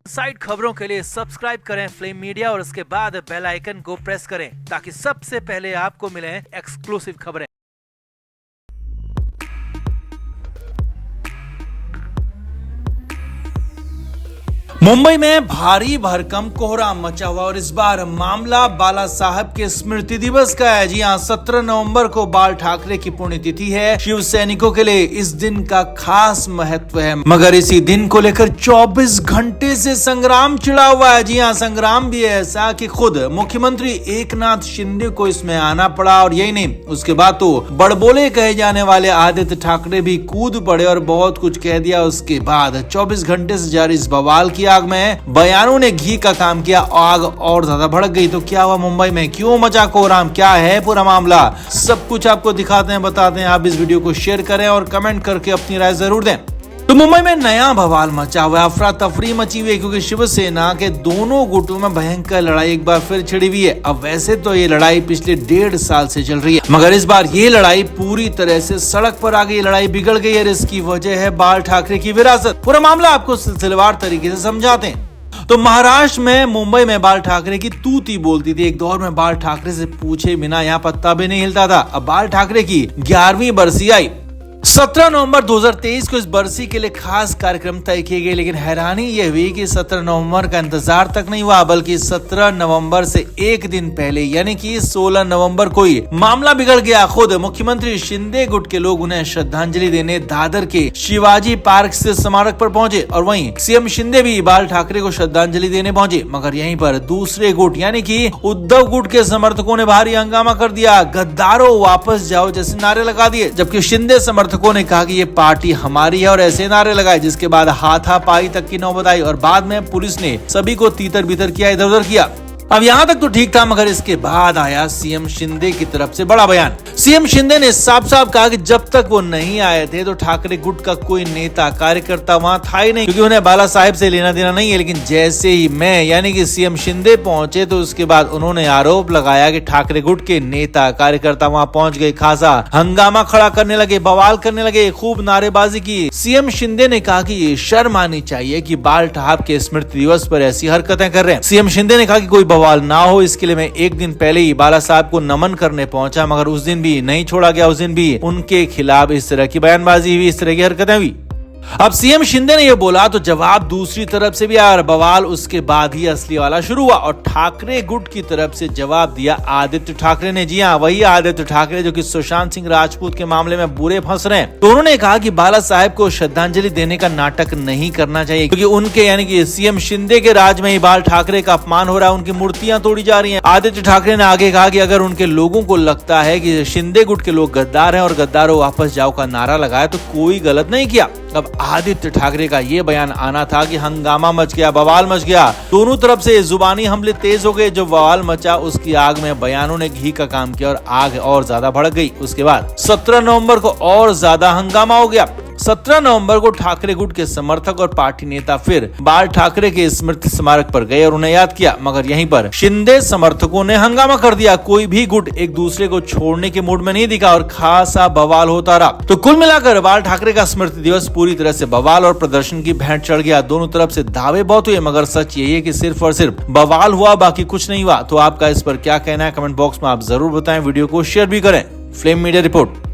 Side खबरों के लिए सब्सक्राइब करें फ्लेम मीडिया और उसके बाद बेल आइकन को प्रेस करें ताकि सबसे पहले आपको मिले एक्सक्लूसिव खबरें। मुंबई में भारी भरकम कोहरा मचा हुआ और इस बार मामला बाला साहब के स्मृति दिवस का है। जी हाँ, 17 नवंबर को बाल ठाकरे की पुण्यतिथि है। शिव सैनिकों के लिए इस दिन का खास महत्व है, मगर इसी दिन को लेकर 24 घंटे से संग्राम छिड़ा हुआ है। जी हाँ, संग्राम भी है ऐसा कि खुद मुख्यमंत्री एकनाथ शिंदे को इसमें आना पड़ा और यही नहीं, उसके बाद तो बड़बोले कहे जाने वाले आदित्य ठाकरे भी कूद पड़े और बहुत कुछ कह दिया। उसके बाद 24 घंटे से जारी इस बवाल की आग में बयानों ने घी का काम किया। आग और ज्यादा भड़क गई। तो क्या हुआ मुंबई में, क्यों मचा कोहराम, क्या है पूरा मामला, सब कुछ आपको दिखाते हैं, बताते हैं। आप इस वीडियो को शेयर करें और कमेंट करके अपनी राय जरूर दें। तो मुंबई में नया बवाल मचा हुआ, अफरा तफरी मची हुई है क्योंकि शिवसेना के दोनों गुटों में भयंकर लड़ाई एक बार फिर छिड़ी हुई है। अब वैसे तो ये लड़ाई पिछले 1.5 साल से चल रही है, मगर इस बार ये लड़ाई पूरी तरह से सड़क पर आ गई, लड़ाई बिगड़ गई है। इसकी वजह है बाल ठाकरे की विरासत। पूरा मामला आपको सिलसिलेवार तरीके से समझाते हैं। तो महाराष्ट्र में मुंबई में बाल ठाकरे की तूती बोलती थी। एक दौर में बाल ठाकरे से पूछे बिना यहाँ पत्ता भी नहीं हिलता था। अब बाल ठाकरे की 11वीं बरसी आई। 17 नवंबर 2023 को इस बरसी के लिए खास कार्यक्रम तय किए गए, लेकिन हैरानी यह हुई कि 17 नवंबर का इंतजार तक नहीं हुआ, बल्कि 17 नवंबर से एक दिन पहले यानी कि 16 नवंबर को ही मामला बिगड़ गया। खुद मुख्यमंत्री शिंदे गुट के लोग उन्हें श्रद्धांजलि देने दादर के शिवाजी पार्क से स्मारक पर पहुंचे और वहीं सीएम शिंदे भी बाल ठाकरे को श्रद्धांजलि देने पहुंचे। मगर यहीं पर दूसरे गुट यानी कि उद्धव गुट के समर्थकों ने भारी हंगामा कर दिया। गद्दारों वापस जाओ जैसे नारे लगा दिए, जबकि शिंदे समर्थकों ने कहा कि ये पार्टी हमारी है और ऐसे नारे लगाए, जिसके बाद हाथापाई तक की नौबत आई और बाद में पुलिस ने सभी को तीतर बीतर किया, इधर उधर किया। अब यहाँ तक तो ठीक था, मगर इसके बाद आया सीएम शिंदे की तरफ से बड़ा बयान। सीएम शिंदे ने साफ साफ कहा कि जब तक वो नहीं आए थे तो ठाकरे गुट का कोई नेता कार्यकर्ता वहां था ही नहीं, क्योंकि उन्हें बाला साहेब से लेना देना नहीं है। लेकिन जैसे ही मैं यानी कि सीएम शिंदे पहुंचे तो उसके बाद उन्होंने आरोप लगाया कि ठाकरे गुट के नेता कार्यकर्ता वहां पहुंच गए, खासा हंगामा खड़ा करने लगे, बवाल करने लगे, खूब नारेबाजी की। सीएम शिंदे ने कहा कि ये शर्म आनी चाहिए कि बाल ठाकरे के स्मृति दिवस पर ऐसी हरकतें कर रहे हैं। सीएम शिंदे ने कहा कि कोई बवाल ना हो इसके लिए मैं एक दिन पहले ही बाला साहब को नमन करने पहुंचा, मगर उस दिन भी नहीं छोड़ा गया। उस दिन भी उनके खिलाफ इस तरह की बयानबाजी हुई, इस तरह की हरकतें हुई। अब सीएम शिंदे ने यह बोला तो जवाब दूसरी तरफ से भी आया और बवाल उसके बाद ही असली वाला शुरू हुआ और ठाकरे गुट की तरफ से जवाब दिया आदित्य ठाकरे ने। जी हाँ, वही आदित्य ठाकरे जो कि सुशांत सिंह राजपूत के मामले में बुरे फंस रहे हैं। तो उन्होंने कहा कि बाला साहेब को श्रद्धांजलि देने का नाटक नहीं करना चाहिए, क्योंकि उनके यानी कि सीएम शिंदे के राज में ही बाल ठाकरे का अपमान हो रहा है, उनकी मूर्तियां तोड़ी जा रही है। आदित्य ठाकरे ने आगे कहा कि अगर उनके लोगों को लगता है कि शिंदे गुट के लोग गद्दार हैं और गद्दारों वापस जाओ का नारा लगाया तो कोई गलत नहीं किया। अब आदित्य ठाकरे का ये बयान आना था कि हंगामा मच गया, बवाल मच गया, दोनों तरफ से जुबानी हमले तेज हो गए। जो बवाल मचा उसकी आग में बयानों ने घी का काम किया और आग और ज्यादा भड़क गई। उसके बाद 17 नवंबर को और ज्यादा हंगामा हो गया। 17 नवंबर को ठाकरे गुट के समर्थक और पार्टी नेता फिर बाल ठाकरे के स्मृति स्मारक पर गए और उन्हें याद किया, मगर यहीं पर शिंदे समर्थकों ने हंगामा कर दिया। कोई भी गुट एक दूसरे को छोड़ने के मूड में नहीं दिखा और खासा बवाल होता रहा। तो कुल मिलाकर बाल ठाकरे का स्मृति दिवस पूरी तरह से बवाल और प्रदर्शन की भेंट चढ़ गया। दोनों तरफ से दावे बहुत हुए, मगर सच यही है कि सिर्फ और सिर्फ बवाल हुआ, बाकी कुछ नहीं हुआ। तो आपका इस पर क्या कहना है कमेंट बॉक्स में आप जरूर बताएं। वीडियो को शेयर भी करें। Flame media report.